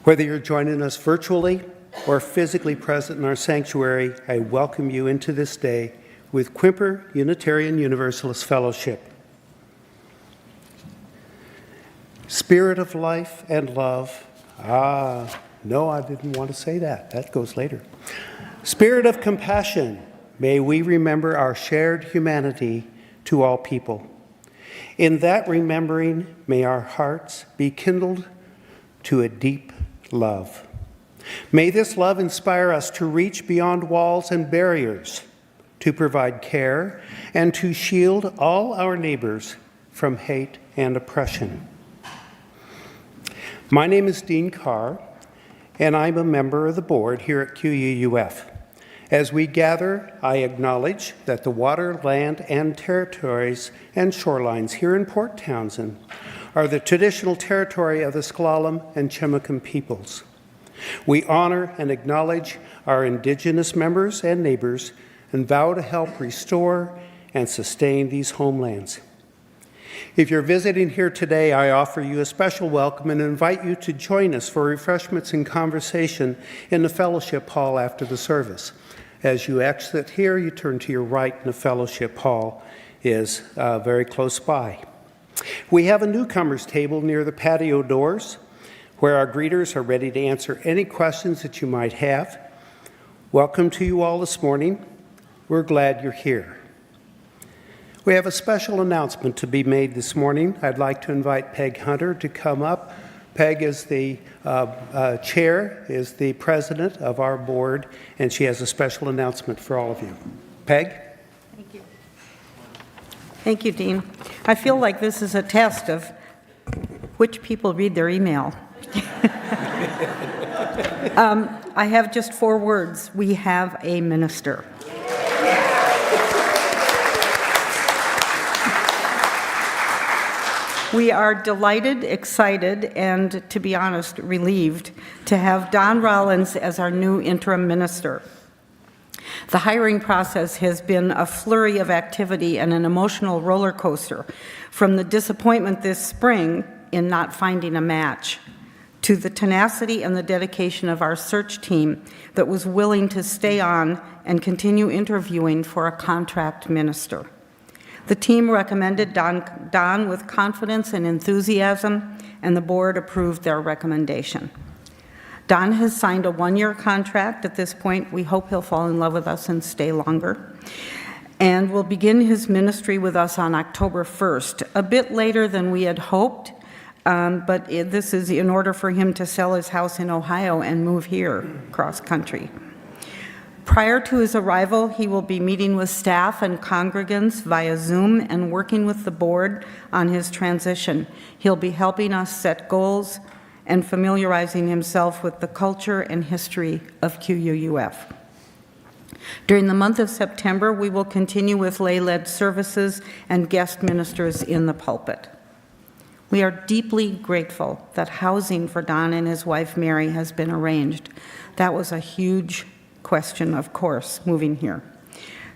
Whether you're joining us virtually or physically present in our sanctuary, I welcome you into this day with Quimper Unitarian Universalist Fellowship. Spirit of life and love. No, I didn't want to say that. That goes later. Spirit of compassion. May we remember our shared humanity to all people. In that remembering, may our hearts be kindled to a deep love. May this love inspire us to reach beyond walls and barriers, to provide care, and to shield all our neighbors from hate and oppression. My name is Dean Carr, and I'm a member of the board here at QUUF. As we gather, I acknowledge that the water, land, and territories and shorelines here in Port Townsend are the traditional territory of the S'Klallam and Chimicum peoples. We honor and acknowledge our Indigenous members and neighbors and vow to help restore and sustain these homelands. If you're visiting here today, I offer you a special welcome and invite you to join us for refreshments and conversation in the fellowship hall after the service. As you exit here, you turn to your right, and the fellowship hall is very close by. We have a newcomers table near the patio doors where our greeters are ready to answer any questions that you might have. Welcome to you all this morning. We're glad you're here. We have a special announcement to be made this morning. I'd like to invite Peg Hunter to come up. Peg is the chair, is the president of our board, and she has a special announcement for all of you. Peg? Thank you. Thank you, Dean. I feel like this is a test of which people read their email. I have just 4 words. We have a minister. We are delighted, excited, and, to be honest, relieved to have Don Rollins as our new interim minister. The hiring process has been a flurry of activity and an emotional roller coaster, from the disappointment this spring in not finding a match, to the tenacity and the dedication of our search team that was willing to stay on and continue interviewing for a contract minister. The team recommended Don with confidence and enthusiasm, and the board approved their recommendation. Don has signed a 1-year contract at this point. We hope he'll fall in love with us and stay longer, and will begin his ministry with us on October 1st, a bit later than we had hoped, but this is in order for him to sell his house in Ohio and move here cross country. Prior to his arrival, he will be meeting with staff and congregants via Zoom and working with the board on his transition. He'll be helping us set goals and familiarizing himself with the culture and history of QUUF. During the month of September, we will continue with lay-led services and guest ministers in the pulpit. We are deeply grateful that housing for Don and his wife Mary has been arranged. That was a huge question, of course, moving here.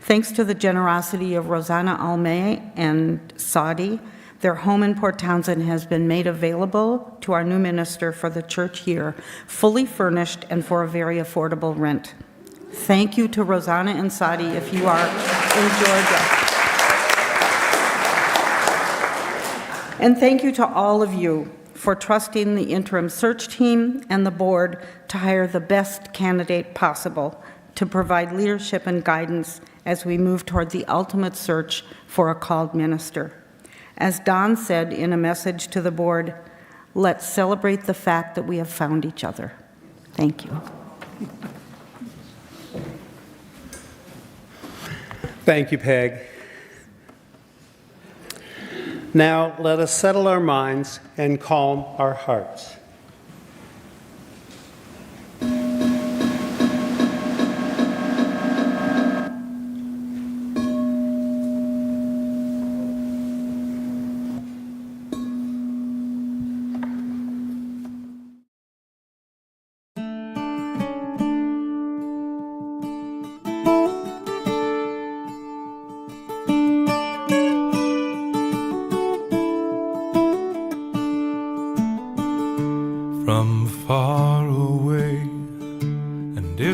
Thanks to the generosity of Rosanna Almay and Saudi, their home in Port Townsend has been made available to our new minister for the church year, fully furnished and for a very affordable rent. Thank you to Rosanna and Saudi if you are in Georgia. And thank you to all of you for trusting the interim search team and the board to hire the best candidate possible to provide leadership and guidance as we move toward the ultimate search for a called minister. As Don said in a message to the board, let's celebrate the fact that we have found each other. Thank you. Thank you, Peg. Now, let us settle our minds and calm our hearts.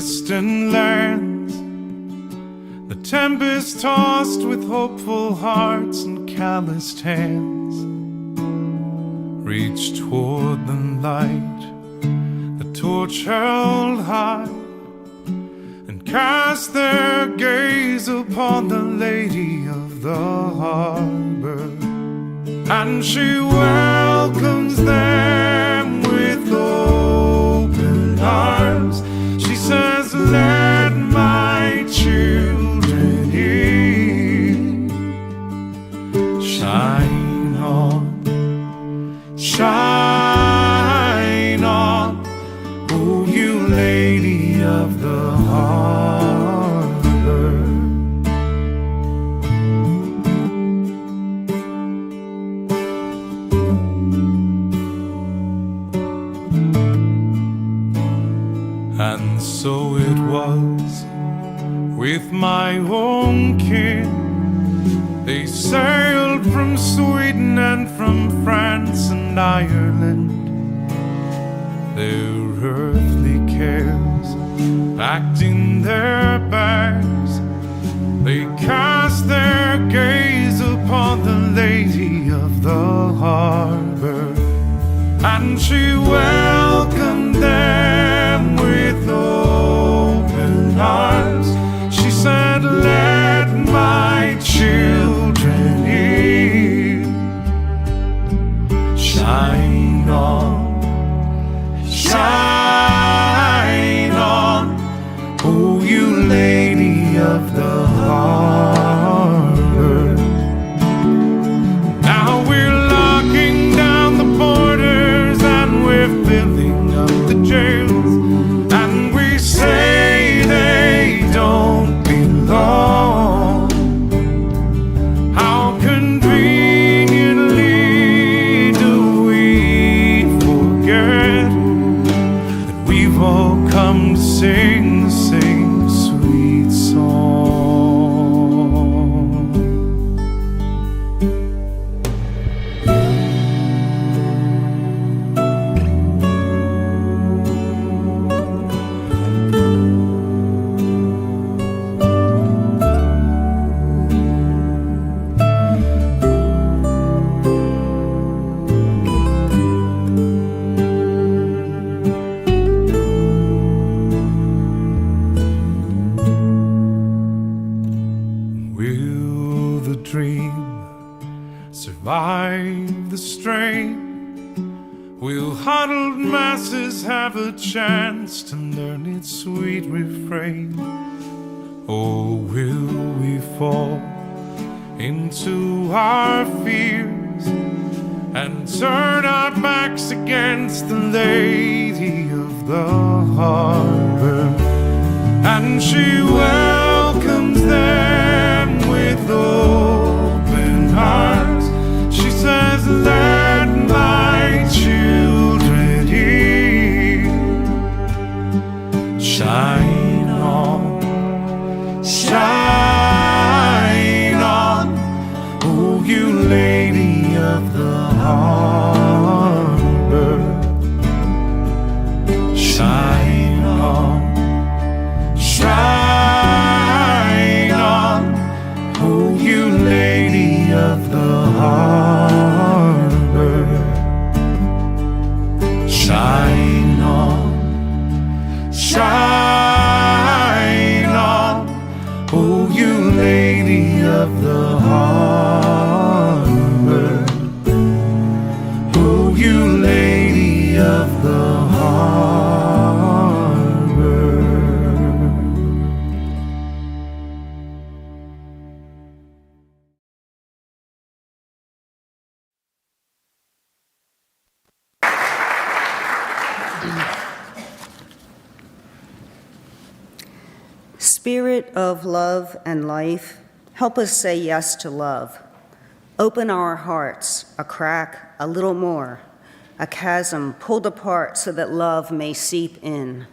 distant lands. The tempest tossed with hopeful hearts and calloused hands reached toward the light, the torch held high, and cast their gaze upon the lady of the harbor. And she welcomes them with open arms. She says, let my children in. Shine on, shine on, oh you lady of the harbor. And so it was with my own kin. They sailed from Sweden and from France and Ireland. Their earthly cares packed in their bags. They cast their gaze upon the lady of the harbor. And she welcomed them with open arms. She said, let my children in. Shine on, shine on, oh you lady of the harbor. Now we're locking down the borders and we're filling up the jails, and we say they don't belong. How conveniently do we forget that we've all come to sing the same sweet song. Will the dream survive the strain? Will huddled masses have a chance to learn its sweet refrain? Or will we fall into our fears and turn our backs against the lady of the harbor? And she welcomes them with open arms. She says, let my children in. Shine on, shine on, oh you lady of the harbor. Shine on, shine on, oh you lady of the harbor. Shine on, shine on, oh you lady of the harbor. Oh you lady of the harbor. Spirit of love and life, help us say yes to love. Open our hearts, a crack, a little more, a chasm pulled apart so that love may seep in.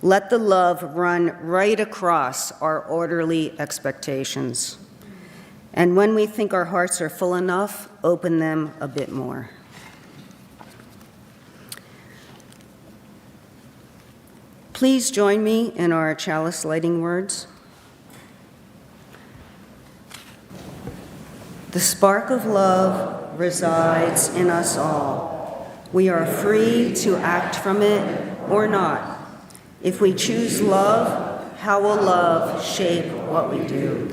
Let the love run right across our orderly expectations. And when we think our hearts are full enough, open them a bit more. Please join me in our chalice lighting words. The spark of love resides in us all. We are free to act from it or not. If we choose love, how will love shape what we do?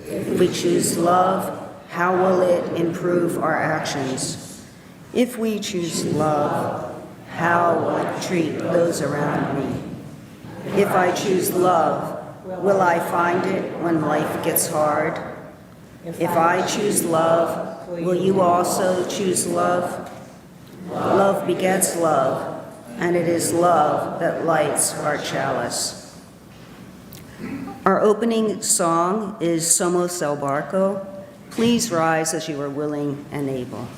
If we choose love, how will it improve our actions? If we choose love, how will it treat those around me? If I choose love, will I find it when life gets hard? If I choose love, will you also choose love? Love begets love, and it is love that lights our chalice. Our opening song is Somos El Barco. Please rise as you are willing and able.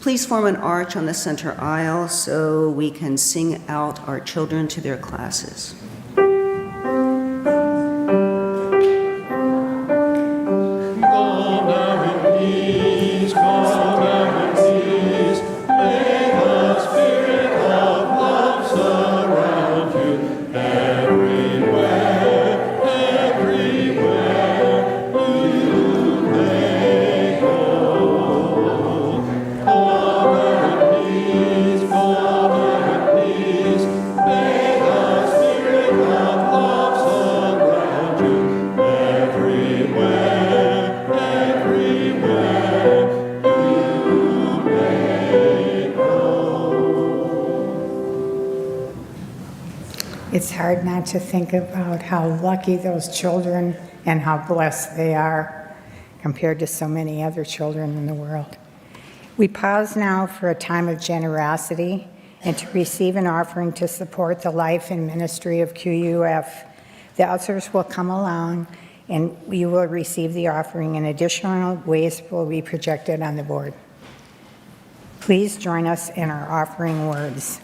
Please form an arch on the center aisle so we can sing out our children to their classes. It's hard not to think about how lucky those children and how blessed they are compared to so many other children in the world. We pause now for a time of generosity and to receive an offering to support the life and ministry of QUUF. The ushers will come along and you will receive the offering, and additional ways will be projected on the board. Please join us in our offering words.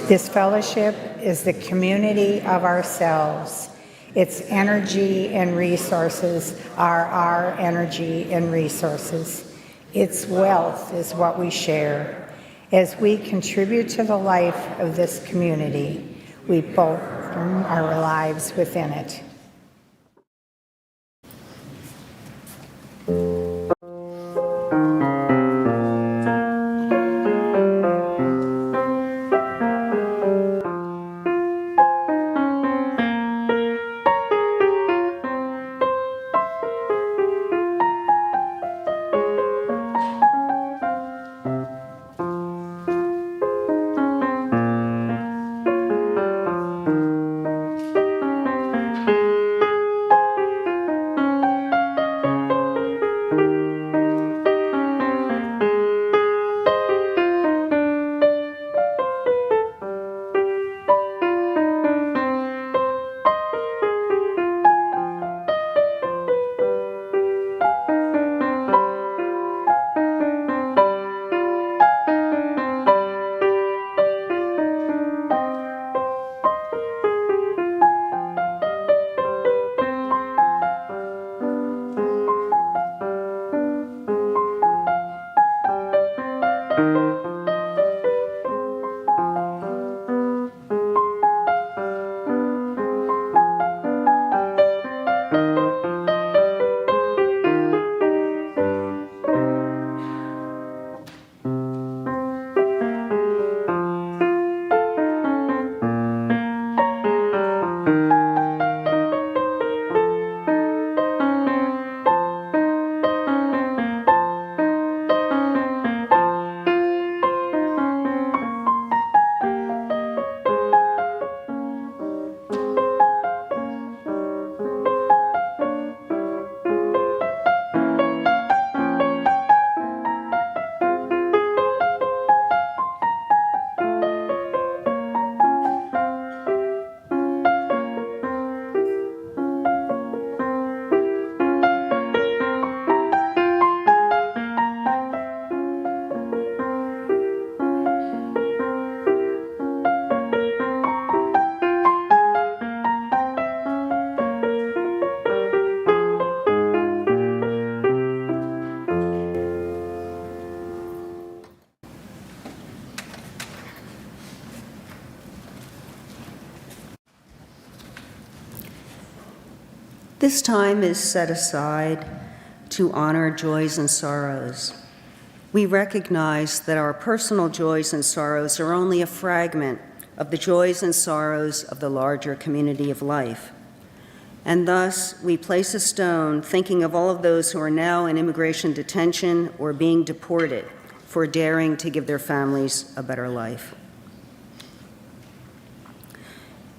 This fellowship is the community of ourselves. Its energy and resources are our energy and resources. Its wealth is what we share. As we contribute to the life of this community, we both earn our lives within it. This time is set aside to honor joys and sorrows. We recognize that our personal joys and sorrows are only a fragment of the joys and sorrows of the larger community of life. And thus, we place a stone thinking of all of those who are now in immigration detention or being deported for daring to give their families a better life.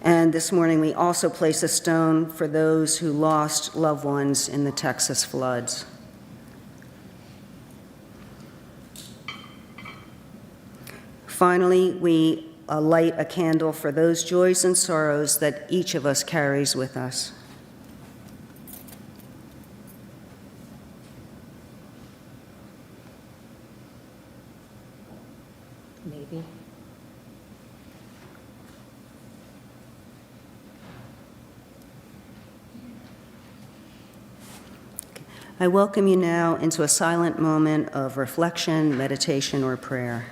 And this morning, we also place a stone for those who lost loved ones in the Texas floods. Finally, we light a candle for those joys and sorrows that each of us carries with us. Maybe. I welcome you now into a silent moment of reflection, meditation, or prayer.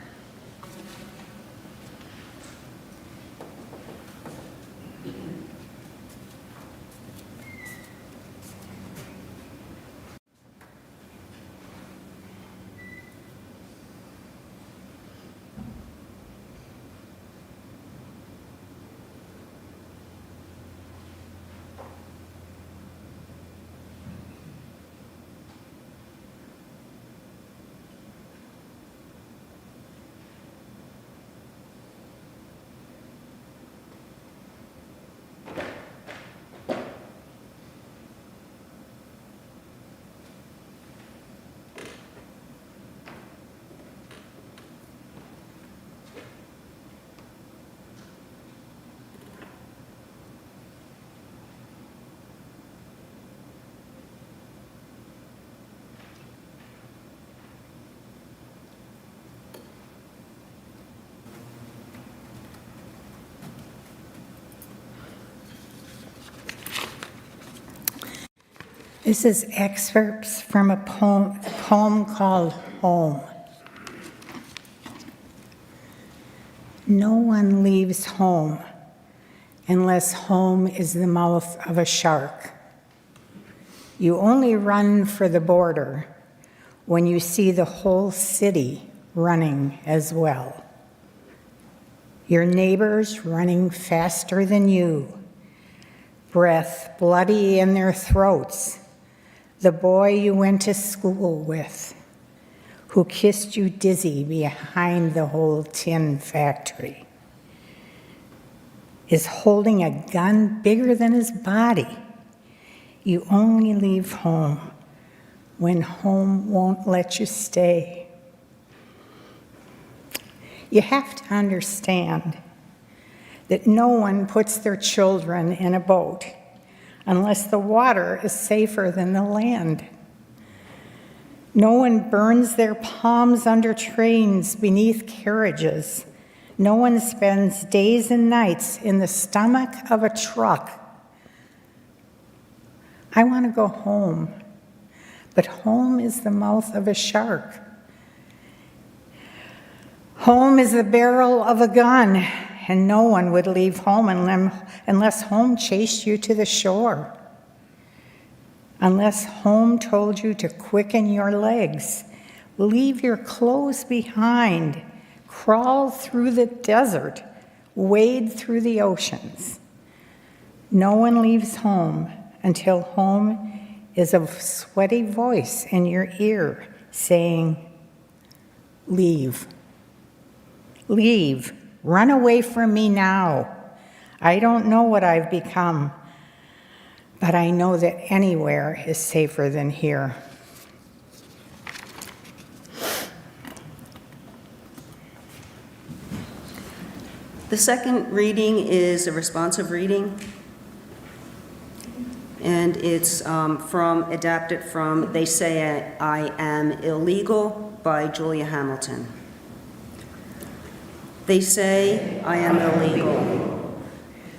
This is excerpts from a poem called Home. No one leaves home unless home is the mouth of a shark. You only run for the border when you see the whole city running as well. Your neighbors running faster than you, breath bloody in their throats. The boy you went to school with, who kissed you dizzy behind the whole tin factory, is holding a gun bigger than his body. You only leave home when home won't let you stay. You have to understand that no one puts their children in a boat unless the water is safer than the land. No one burns their palms under trains beneath carriages. No one spends days and nights in the stomach of a truck. I want to go home, but home is the mouth of a shark. Home is the barrel of a gun, and no one would leave home unless home chased you to the shore. Unless home told you to quicken your legs, leave your clothes behind, crawl through the desert, wade through the oceans. No one leaves home until home is a sweaty voice in your ear saying, leave. Leave. Run away from me now. I don't know what I've become, but I know that anywhere is safer than here. The second reading is a responsive reading, and it's adapted from They Say I Am Illegal by Julia Hamilton. They say I am illegal,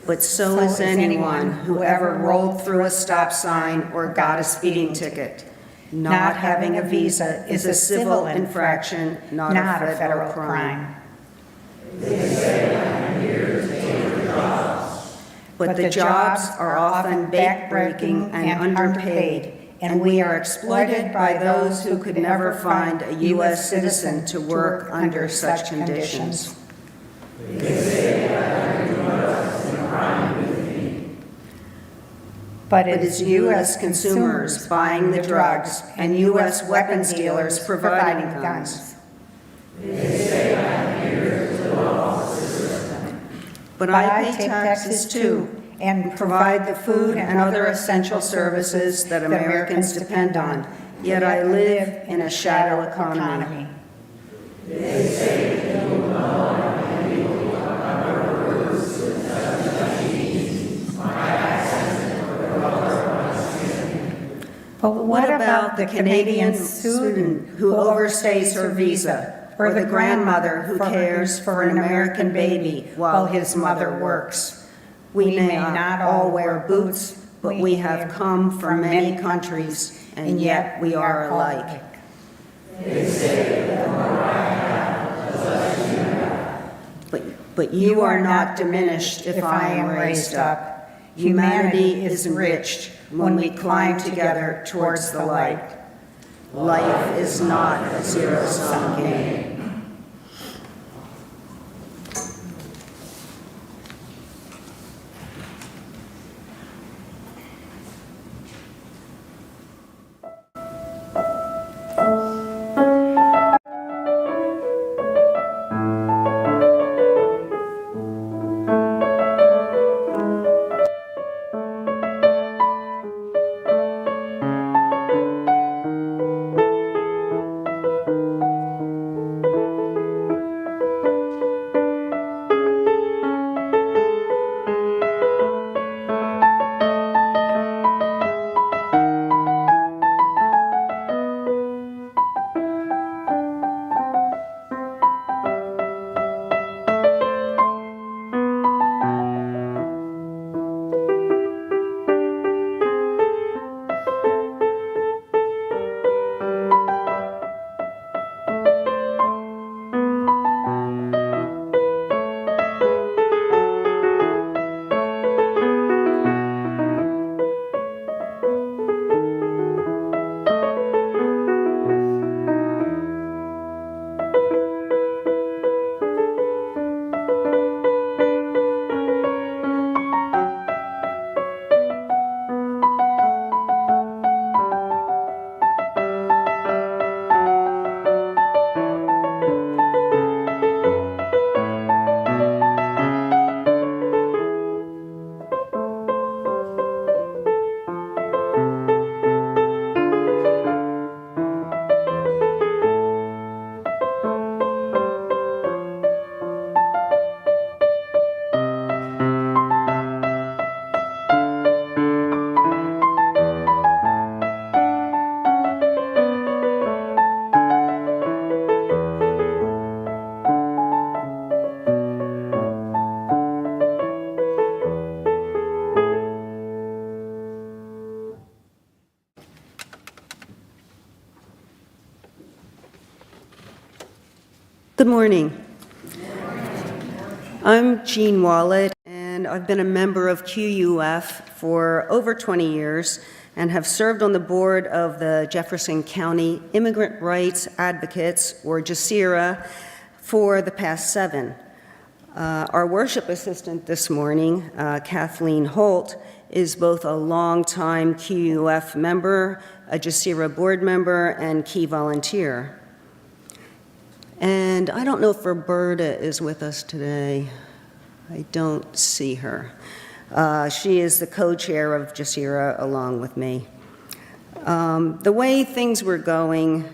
but so is anyone who ever rolled through a stop sign or got a speeding ticket. Not having a visa is a civil infraction, not a federal crime. They say I'm here to take your jobs. But the jobs are often backbreaking and underpaid, and we are exploited by those who could never find a U.S. citizen to work under such conditions. They say I'm U.S. and crime with me. But it's U.S. consumers buying the drugs and U.S. weapons dealers providing guns. They say I'm here to love the system. But I pay taxes too and provide the food and other essential services that Americans depend on, yet I live in a shadow economy. They say you know I'm illegal, my roots in the 1790s, my accent or the color of my skin. But what about the Canadian student who overstays her visa, or the grandmother who cares for an American baby while his mother works? We may not all wear boots, but we have come from many countries, and yet we are alike. They say that the more I have, the less you have. But you are not diminished if I am raised up. Humanity is enriched when we climb together towards the light. Life is not a zero-sum game. Good morning. I'm Jean Walat, and I've been a member of QUUF for over 20 years and have served on the board of the Jefferson County Immigrant Rights Advocates, or JSIRA, for the past 7. Our worship assistant this morning, Kathleen Holt, is both a longtime QUUF member, a JSIRA board member, and key volunteer. And I don't know if Roberta is with us today. I don't see her. She is the co-chair of JSIRA along with me. The way things were going,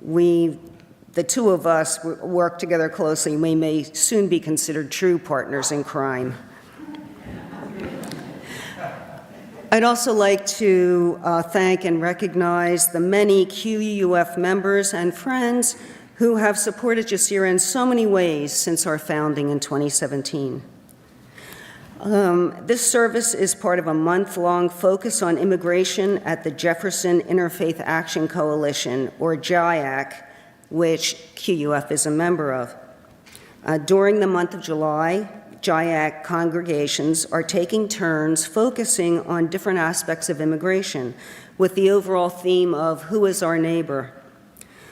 the two of us work together closely. We may soon be considered true partners in crime. I'd also like to thank and recognize the many QUUF members and friends who have supported JSIRA in so many ways since our founding in 2017. This service is part of a month-long focus on immigration at the Jefferson Interfaith Action Coalition, or JIAC, which QUUF is a member of. During the month of July, JIAC congregations are taking turns focusing on different aspects of immigration with the overall theme of who is our neighbor.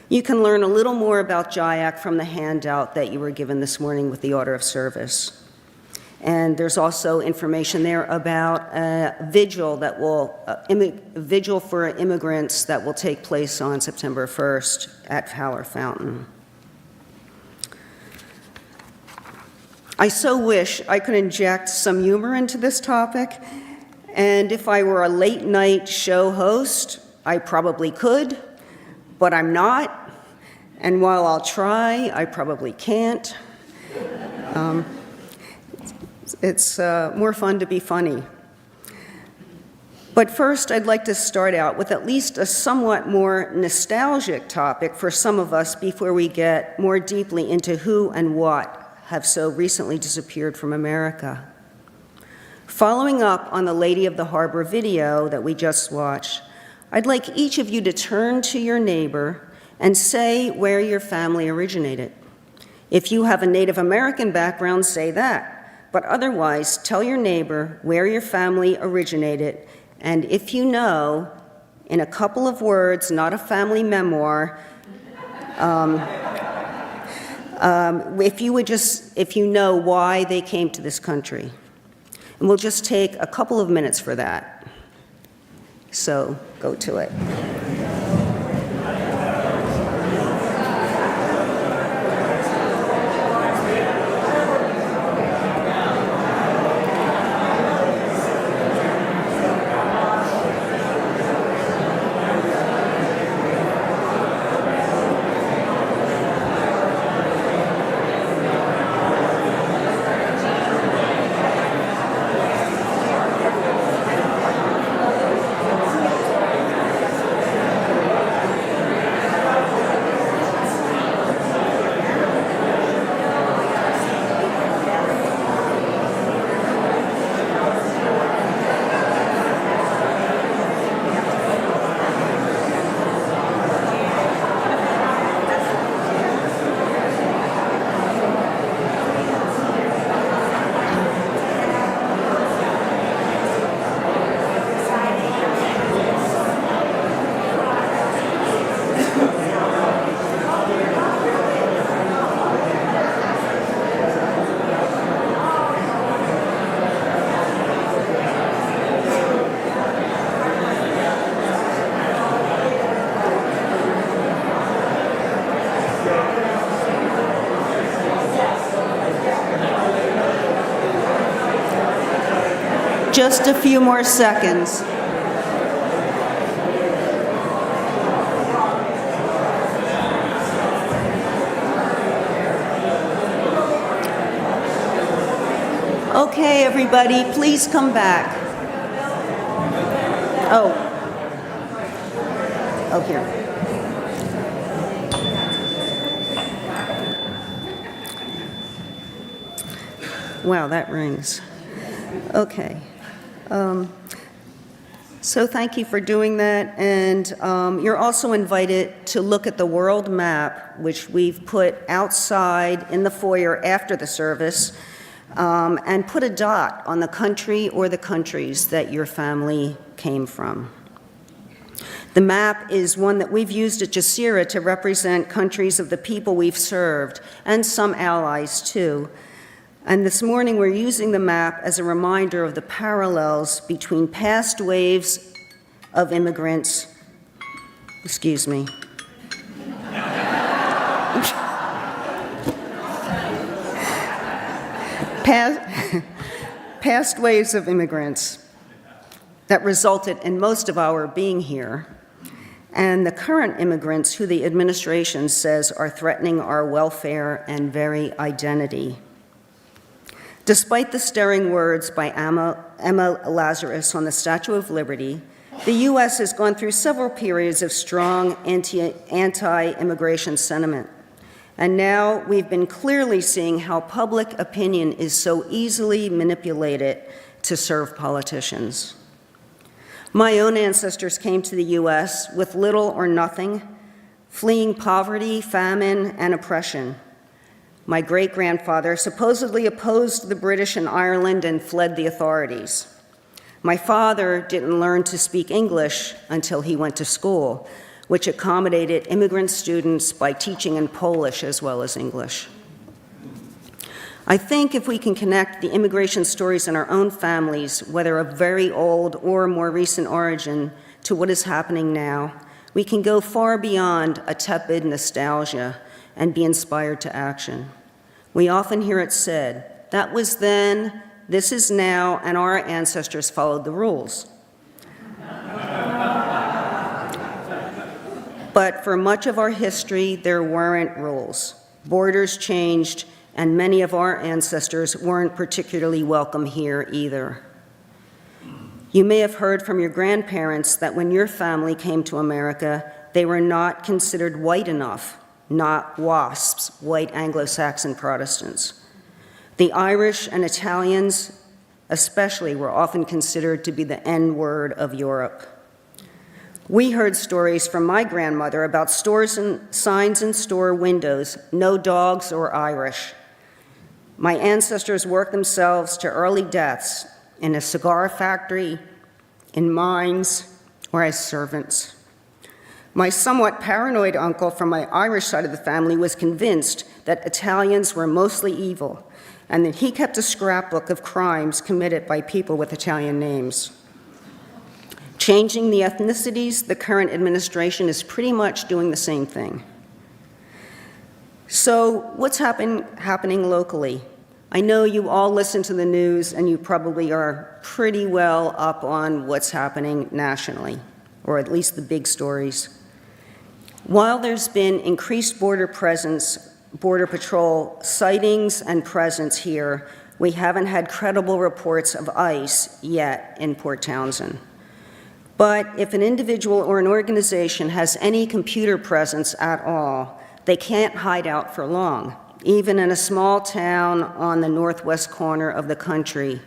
You can learn a little more about JIAC from the handout that you were given this morning with the order of service. And there's also information there about a vigil that will, vigil for immigrants that will take place on September 1st at Fowler Fountain. I so wish I could inject some humor into this topic, and if I were a late night show host, I probably could, but I'm not. And while I'll try, I probably can't. It's more fun to be funny. But first, I'd like to start out with at least a somewhat more nostalgic topic for some of us before we get more deeply into who and what have so recently disappeared from America. Following up on the Lady of the Harbor video that we just watched, I'd like each of you to turn to your neighbor and say where your family originated. If you have a Native American background, say that. But otherwise, tell your neighbor where your family originated, and if you know, in a couple of words, not a family memoir, if you know why they came to this country. And we'll just take a couple of minutes for that. So go to it. Just a few more seconds. Okay, everybody, please come back. Oh, here. Wow, that rings. Okay. So thank you for doing that, and you're also invited to look at the world map, which we've put outside in the foyer after the service. and put a dot on the country or the countries that your family came from. The map is one that we've used at Jazeera to represent countries of the people we've served, and some allies too. And this morning we're using the map as a reminder of the parallels between past waves of immigrants, excuse me, past waves of immigrants that resulted in most of our being here, and the current immigrants who the administration says are threatening our welfare and very identity. Despite the stirring words by Emma Lazarus on the Statue of Liberty, the U.S. has gone through several periods of strong anti-immigration sentiment. And now we've been clearly seeing how public opinion is so easily manipulated to serve politicians. My own ancestors came to the U.S. with little or nothing, fleeing poverty, famine, and oppression. My great-grandfather supposedly opposed the British in Ireland and fled the authorities. My father didn't learn to speak English until he went to school, which accommodated immigrant students by teaching in Polish as well as English. I think if we can connect the immigration stories in our own families, whether of very old or more recent origin, to what is happening now, we can go far beyond a tepid nostalgia and be inspired to action. We often hear it said, that was then, this is now, and our ancestors followed the rules. But for much of our history, there weren't rules. Borders changed, and many of our ancestors weren't particularly welcome here either. You may have heard from your grandparents that when your family came to America, they were not considered white enough, not WASPs, white Anglo-Saxon Protestants. The Irish and Italians especially were often considered to be the N-word of Europe. We heard stories from my grandmother about stores and signs in store windows, no dogs or Irish. My ancestors worked themselves to early deaths in a cigar factory, in mines, or as servants. My somewhat paranoid uncle from my Irish side of the family was convinced that Italians were mostly evil, and that he kept a scrapbook of crimes committed by people with Italian names. Changing the ethnicities, the current administration is pretty much doing the same thing. So what's happening locally? I know you all listen to the news and you probably are pretty well up on what's happening nationally, or at least the big stories. While there's been increased border presence, Border Patrol sightings and presence here, we haven't had credible reports of ICE yet in Port Townsend. But if an individual or an organization has any computer presence at all, they can't hide out for long, even in a small town on the northwest corner of the country,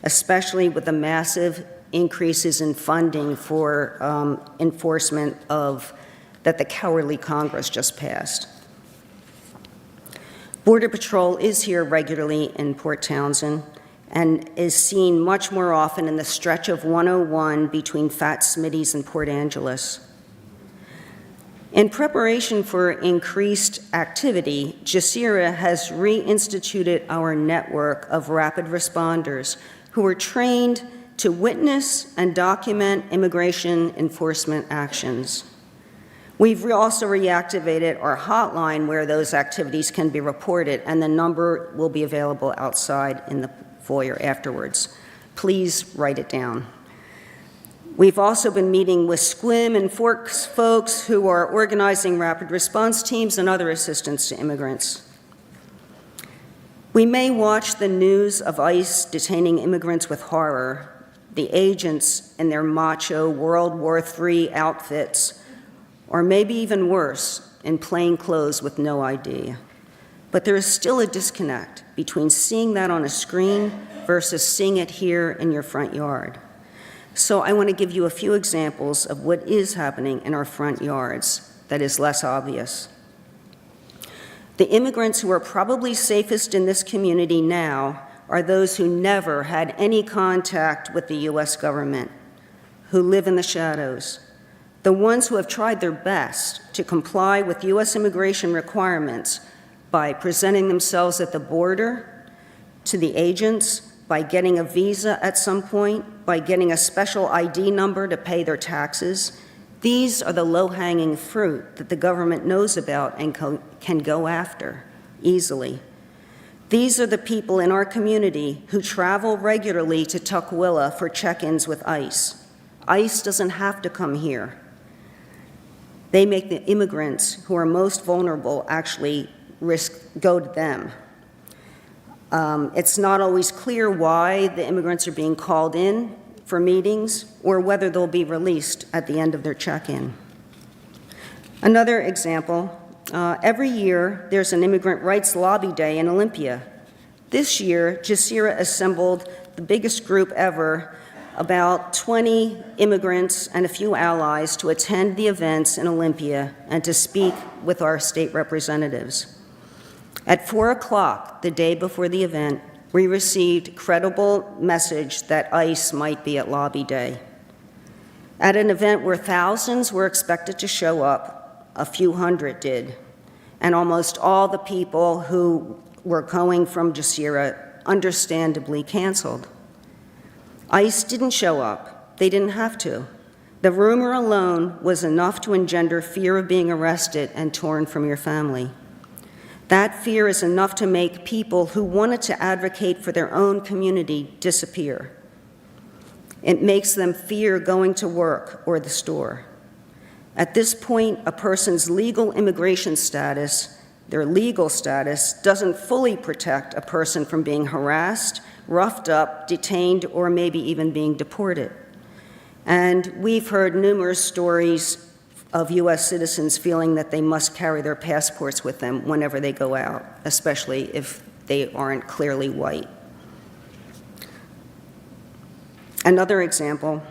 especially with the massive increases in funding for enforcement that the cowardly Congress just passed. Border Patrol is here regularly in Port Townsend and is seen much more often in the stretch of 101 between Fat Smitty's and Port Angeles. In preparation for increased activity, Jazeera has reinstituted our network of rapid responders who are trained to witness and document immigration enforcement actions. We've also reactivated our hotline where those activities can be reported, and the number will be available outside in the foyer afterwards. Please write it down. We've also been meeting with SQUIM and Forks folks who are organizing rapid response teams and other assistance to immigrants. We may watch the news of ICE detaining immigrants with horror, the agents in their macho World War III outfits, or maybe even worse, in plain clothes with no ID. But there is still a disconnect between seeing that on a screen versus seeing it here in your front yard. So I want to give you a few examples of what is happening in our front yards that is less obvious. The immigrants who are probably safest in this community now are those who never had any contact with the U.S. government, who live in the shadows, the ones who have tried their best to comply with U.S. immigration requirements by presenting themselves at the border to the agents, by getting a visa at some point, by getting a special ID number to pay their taxes. These are the low-hanging fruit that the government knows about and can go after easily. These are the people in our community who travel regularly to Tukwila for check-ins with ICE. ICE doesn't have to come here. They make the immigrants who are most vulnerable actually go to them. It's not always clear why the immigrants are being called in for meetings or whether they'll be released at the end of their check-in. Another example, every year there's an Immigrant Rights Lobby Day in Olympia. This year, Jazeera assembled the biggest group ever, about 20 immigrants and a few allies, to attend the events in Olympia and to speak with our state representatives. At 4 o'clock, the day before the event, we received credible message that ICE might be at Lobby Day. At an event where thousands were expected to show up, a few hundred did, and almost all the people who were going from Jazeera understandably canceled. ICE didn't show up. They didn't have to. The rumor alone was enough to engender fear of being arrested and torn from your family. That fear is enough to make people who wanted to advocate for their own community disappear. It makes them fear going to work or the store. At this point, a person's legal immigration status, their legal status, doesn't fully protect a person from being harassed, roughed up, detained, or maybe even being deported. And we've heard numerous stories of U.S. citizens feeling that they must carry their passports with them whenever they go out, especially if they aren't clearly white. Another example,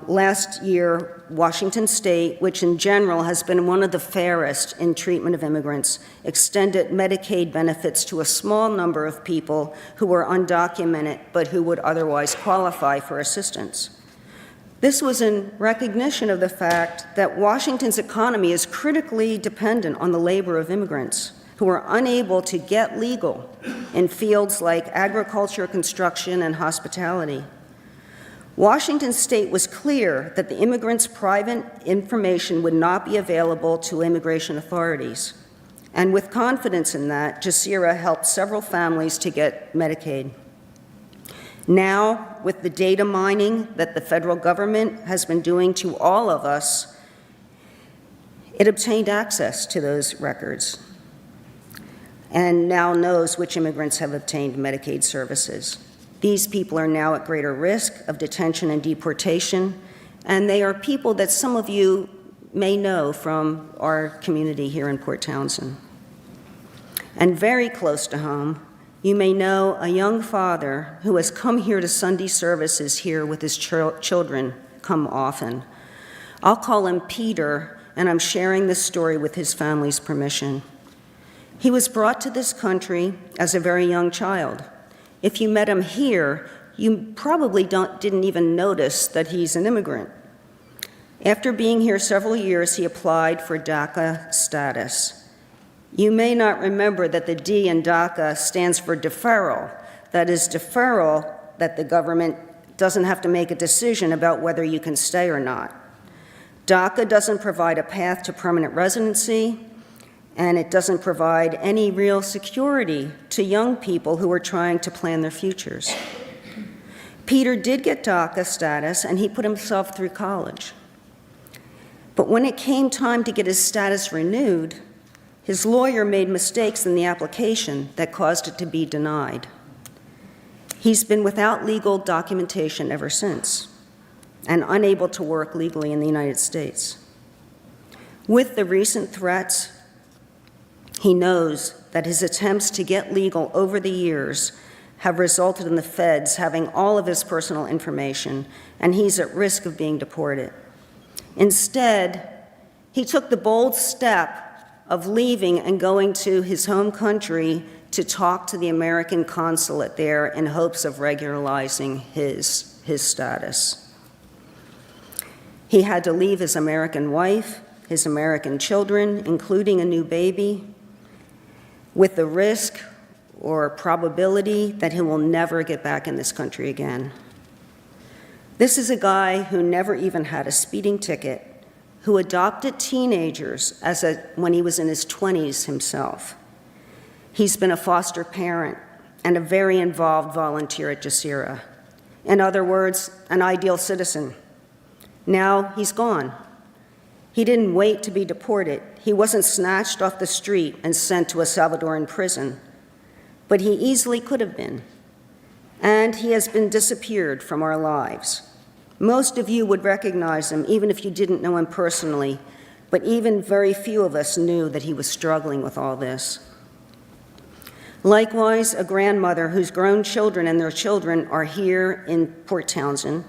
last year, Washington State, which in general has been one of the fairest in treatment of immigrants, extended Medicaid benefits to a small number of people who were undocumented but who would otherwise qualify for assistance. This was in recognition of the fact that Washington's economy is critically dependent on the labor of immigrants who are unable to get legal in fields like agriculture, construction, and hospitality. Washington State was clear that the immigrants' private information would not be available to immigration authorities. And with confidence in that, Jazeera helped several families to get Medicaid. Now, with the data mining that the federal government has been doing to all of us, it obtained access to those records and now knows which immigrants have obtained Medicaid services. These people are now at greater risk of detention and deportation, and they are people that some of you may know from our community here in Port Townsend. And very close to home, you may know a young father who has come here to Sunday services here with his children come often. I'll call him Peter, and I'm sharing this story with his family's permission. He was brought to this country as a very young child. If you met him here, you probably didn't even notice that he's an immigrant. After being here several years, he applied for DACA status. You may not remember that the D in DACA stands for deferral. That is deferral that the government doesn't have to make a decision about whether you can stay or not. DACA doesn't provide a path to permanent residency, and it doesn't provide any real security to young people who are trying to plan their futures. Peter did get DACA status, and he put himself through college. But when it came time to get his status renewed, his lawyer made mistakes in the application that caused it to be denied. He's been without legal documentation ever since and unable to work legally in the United States. With the recent threats, he knows that his attempts to get legal over the years have resulted in the feds having all of his personal information, and he's at risk of being deported. Instead, he took the bold step of leaving and going to his home country to talk to the American consulate there in hopes of regularizing his status. He had to leave his American wife, his American children, including a new baby, with the risk or probability that he will never get back in this country again. This is a guy who never even had a speeding ticket, who adopted teenagers when he was in his 20s himself. He's been a foster parent and a very involved volunteer at Jazeera. In other words, an ideal citizen. Now he's gone. He didn't wait to be deported. He wasn't snatched off the street and sent to a Salvadoran prison, but he easily could have been. And he has been disappeared from our lives. Most of you would recognize him, even if you didn't know him personally, but even very few of us knew that he was struggling with all this. Likewise, a grandmother whose grown children and their children are here in Port Townsend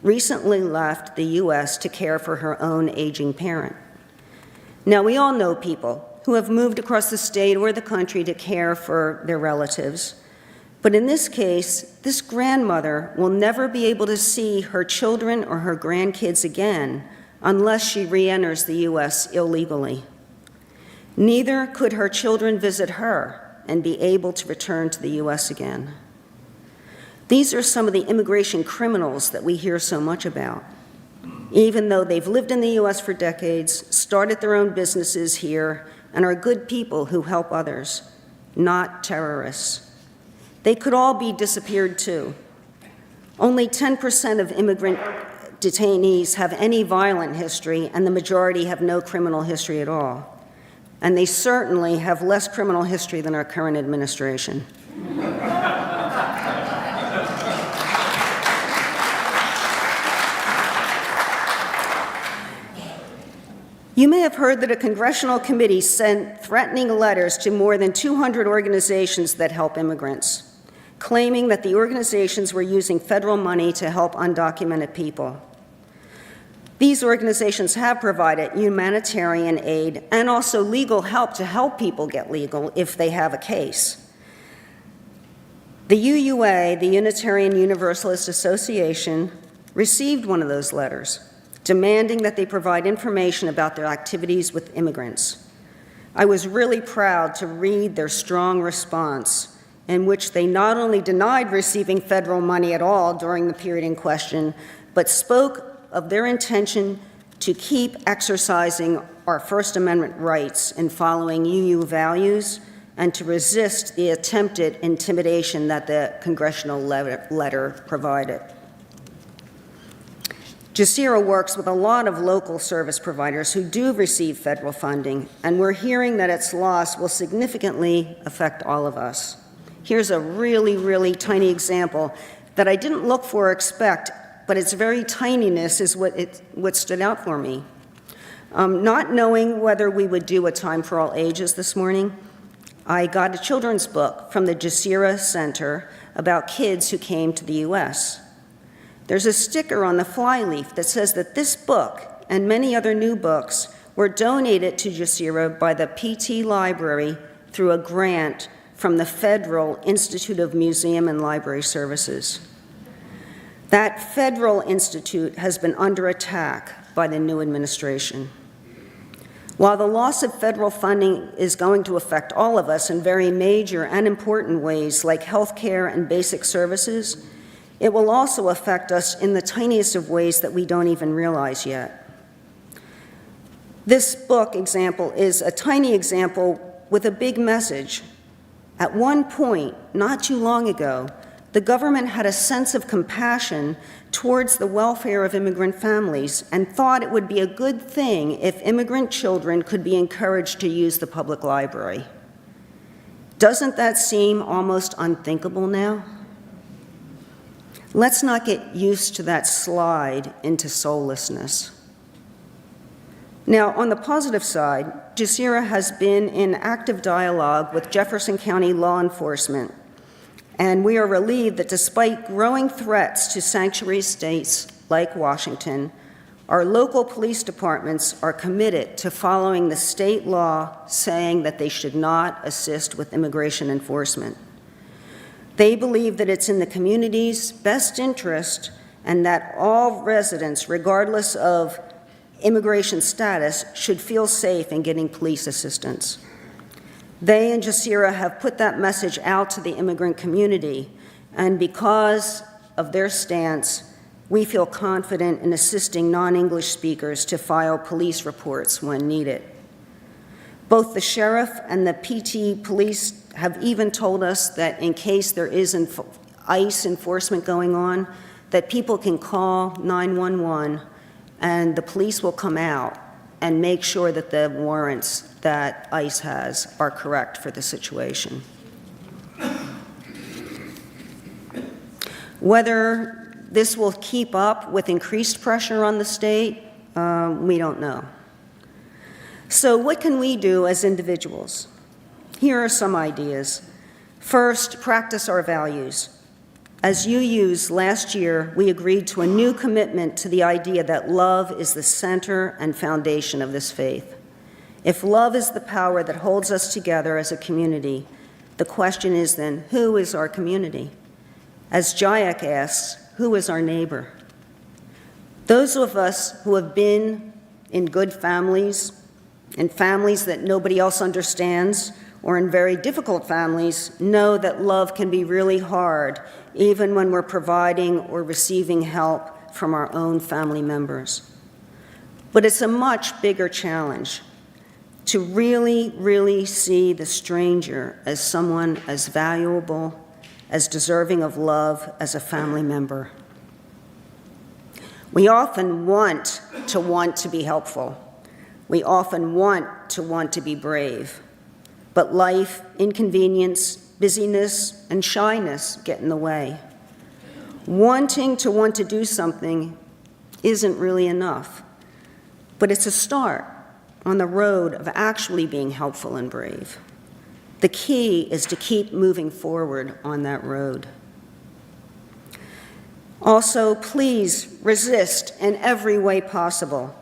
recently left the U.S. to care for her own aging parent. Now, we all know people who have moved across the state or the country to care for their relatives, but in this case, this grandmother will never be able to see her children or her grandkids again unless she re-enters the U.S. illegally. Neither could her children visit her and be able to return to the U.S. again. These are some of the immigration criminals that we hear so much about. Even though they've lived in the U.S. for decades, started their own businesses here, and are good people who help others, not terrorists. They could all be disappeared too. Only 10% of immigrant detainees have any violent history, and the majority have no criminal history at all. And they certainly have less criminal history than our current administration. You may have heard that a congressional committee sent threatening letters to more than 200 organizations that help immigrants, claiming that the organizations were using federal money to help undocumented people. These organizations have provided humanitarian aid and also legal help to help people get legal if they have a case. The UUA, the Unitarian Universalist Association, received one of those letters, demanding that they provide information about their activities with immigrants. I was really proud to read their strong response, in which they not only denied receiving federal money at all during the period in question, but spoke of their intention to keep exercising our First Amendment rights in following UU values and to resist the attempted intimidation that the congressional letter provided. Jazeera works with a lot of local service providers who do receive federal funding, and we're hearing that its loss will significantly affect all of us. Here's a really, really tiny example that I didn't look for or expect, but its very tininess is what stood out for me. Not knowing whether we would do a time for all ages this morning, I got a children's book from the Jazeera Center about kids who came to the U.S. There's a sticker on the flyleaf that says that this book and many other new books were donated to Jazeera by the PT Library through a grant from the Federal Institute of Museum and Library Services. That federal institute has been under attack by the new administration. While the loss of federal funding is going to affect all of us in very major and important ways like health care and basic services, it will also affect us in the tiniest of ways that we don't even realize yet. This book example is a tiny example with a big message. At one point, not too long ago, the government had a sense of compassion towards the welfare of immigrant families and thought it would be a good thing if immigrant children could be encouraged to use the public library. Doesn't that seem almost unthinkable now? Let's not get used to that slide into soullessness. Now, on the positive side, Jazeera has been in active dialogue with Jefferson County law enforcement, and we are relieved that despite growing threats to sanctuary states like Washington, Our local police departments are committed to following the state law saying that they should not assist with immigration enforcement. They believe that it's in the community's best interest and that all residents, regardless of immigration status, should feel safe in getting police assistance. They and Jazeera have put that message out to the immigrant community, and because of their stance, we feel confident in assisting non-English speakers to file police reports when needed. Both the sheriff and the PT police have even told us that in case there is ICE enforcement going on, that people can call 911 and the police will come out and make sure that the warrants that ICE has are correct for the situation. Whether this will keep up with increased pressure on the state, we don't know. So what can we do as individuals? Here are some ideas. First, practice our values. As UUs last year, we agreed to a new commitment to the idea that love is the center and foundation of this faith. If love is the power that holds us together as a community, the question is then, who is our community? As Jayak asks, who is our neighbor? Those of us who have been in good families, in families that nobody else understands, or in very difficult families, know that love can be really hard, even when we're providing or receiving help from our own family members. But it's a much bigger challenge to really, really see the stranger as someone as valuable, as deserving of love as a family member. We often want to be helpful. We often want to be brave. But life, inconvenience, busyness, and shyness get in the way. Wanting to do something isn't really enough, but it's a start on the road of actually being helpful and brave. The key is to keep moving forward on that road. Also, please resist in every way possible.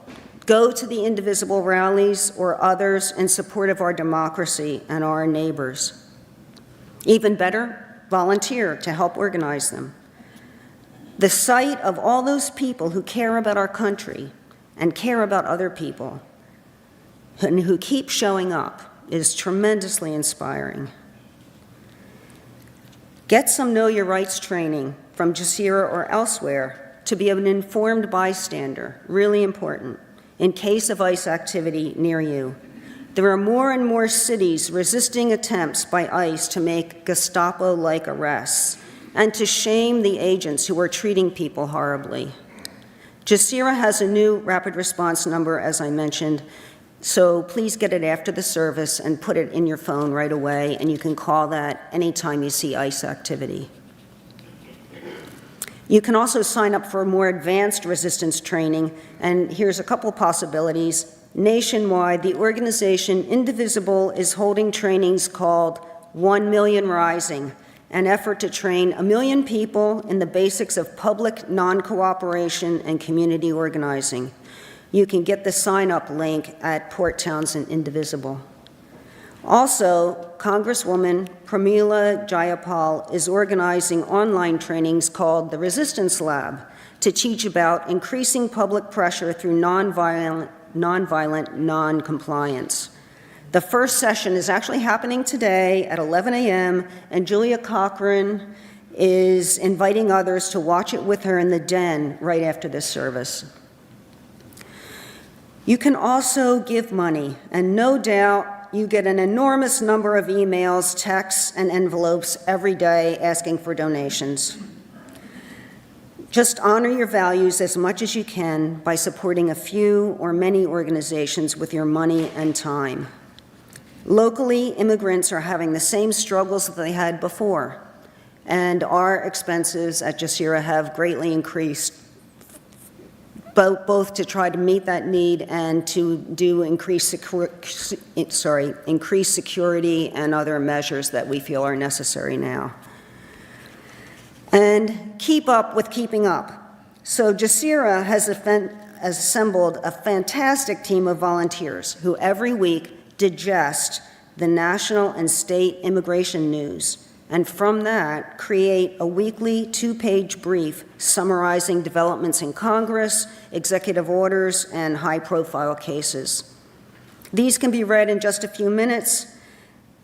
Go to the Indivisible rallies or others in support of our democracy and our neighbors. Even better, volunteer to help organize them. The sight of all those people who care about our country and care about other people and who keep showing up is tremendously inspiring. Get some Know Your Rights training from Jazeera or elsewhere to be an informed bystander, really important, in case of ICE activity near you. There are more and more cities resisting attempts by ICE to make Gestapo-like arrests and to shame the agents who are treating people horribly. Jazeera has a new rapid response number, as I mentioned, so please get it after the service and put it in your phone right away, and you can call that anytime you see ICE activity. You can also sign up for more advanced resistance training, and here's a couple possibilities. Nationwide, the organization Indivisible is holding trainings called 1 Million Rising, an effort to train 1 million people in the basics of public non-cooperation and community organizing. You can get the sign-up link at Port Townsend Indivisible. Also, Congresswoman Pramila Jayapal is organizing online trainings called the Resistance Lab to teach about increasing public pressure through nonviolent non-compliance. The first session is actually happening today at 11 a.m., and Julia Cochran is inviting others to watch it with her in the den right after this service. You can also give money, and no doubt you get an enormous number of emails, texts, and envelopes every day asking for donations. Just honor your values as much as you can by supporting a few or many organizations with your money and time. Locally, immigrants are having the same struggles that they had before, and our expenses at Jazeera have greatly increased, both to try to meet that need and to do increased security and other measures that we feel are necessary now. And keep up with keeping up. So Jazeera assembled a fantastic team of volunteers who every week digest the national and state immigration news, and from that create a weekly 2-page brief summarizing developments in Congress, executive orders, and high-profile cases. These can be read in just a few minutes,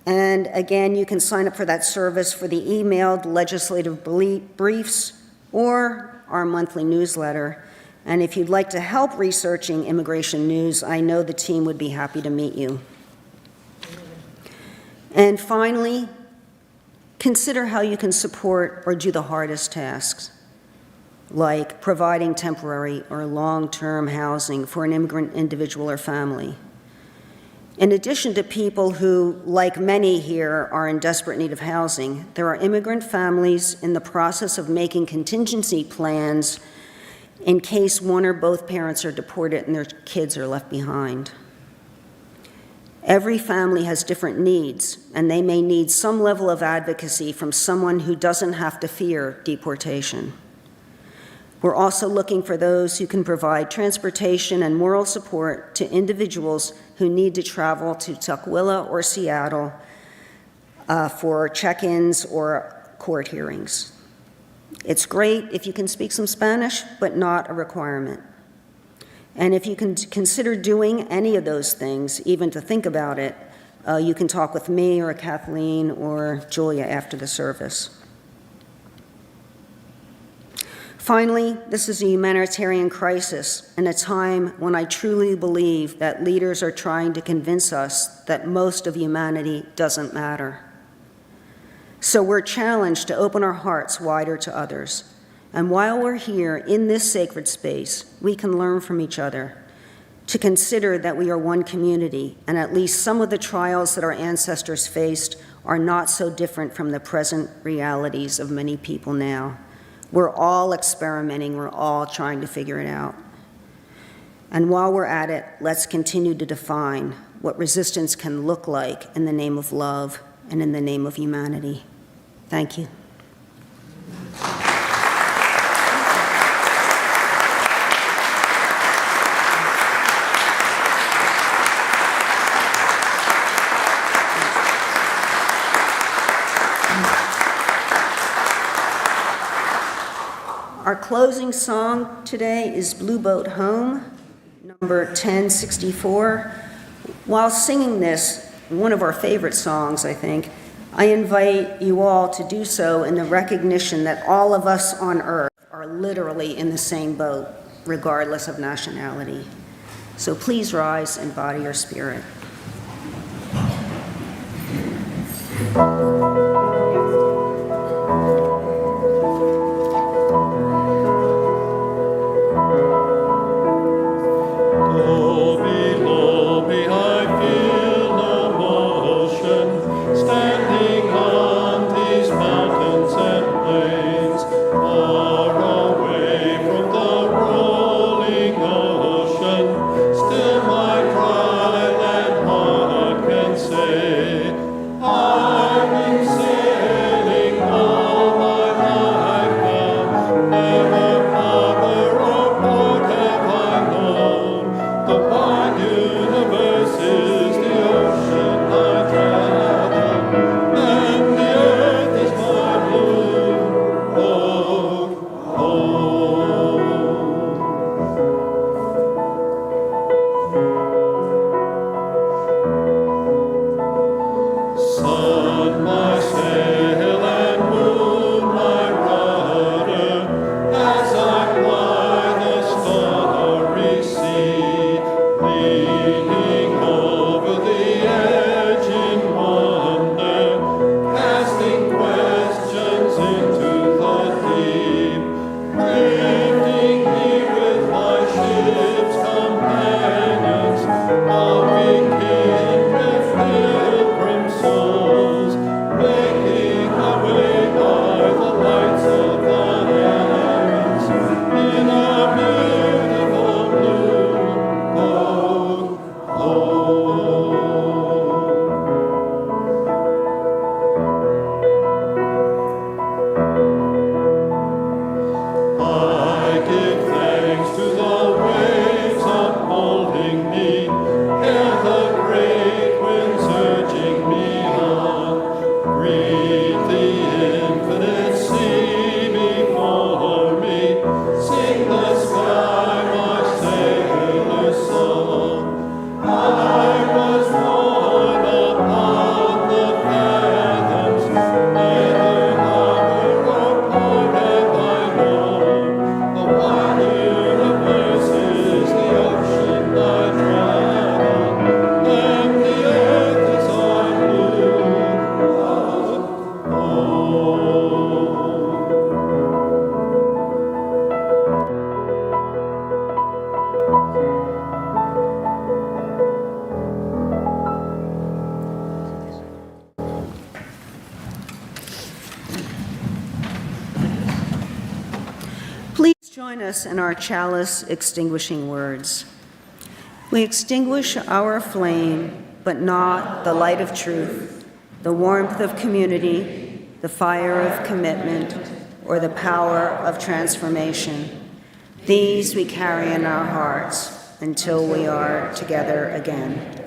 and again, you can sign up for that service for the emailed legislative briefs or our monthly newsletter. And if you'd like to help researching immigration news, I know the team would be happy to meet you. And finally, consider how you can support or do the hardest tasks, like providing temporary or long-term housing for an immigrant individual or family. In addition to people who, like many here, are in desperate need of housing, there are immigrant families in the process of making contingency plans in case one or both parents are deported and their kids are left behind. Every family has different needs, and they may need some level of advocacy from someone who doesn't have to fear deportation. We're also looking for those who can provide transportation and moral support to individuals who need to travel to Tukwila or Seattle for check-ins or court hearings. It's great if you can speak some Spanish, but not a requirement. And if you can consider doing any of those things, even to think about it, you can talk with me or Kathleen or Julia after the service. Finally, this is a humanitarian crisis and a time when I truly believe that leaders are trying to convince us that most of humanity doesn't matter. So we're challenged to open our hearts wider to others. And while we're here in this sacred space, we can learn from each other, to consider that we are one community, and at least some of the trials that our ancestors faced are not so different from the present realities of many people now. We're all experimenting, we're all trying to figure it out. And while we're at it, let's continue to define what resistance can look like in the name of love and in the name of humanity. Thank you. Our closing song today is Blue Boat Home, number 1064. While singing this, one of our favorite songs, I think, I invite you all to do so in the recognition that all of us on earth are literally in the same boat, regardless of nationality. So please rise and body your spirit. Join us in our chalice extinguishing words. We extinguish our flame, but not the light of truth, the warmth of community, the fire of commitment, or the power of transformation. These we carry in our hearts until we are together again.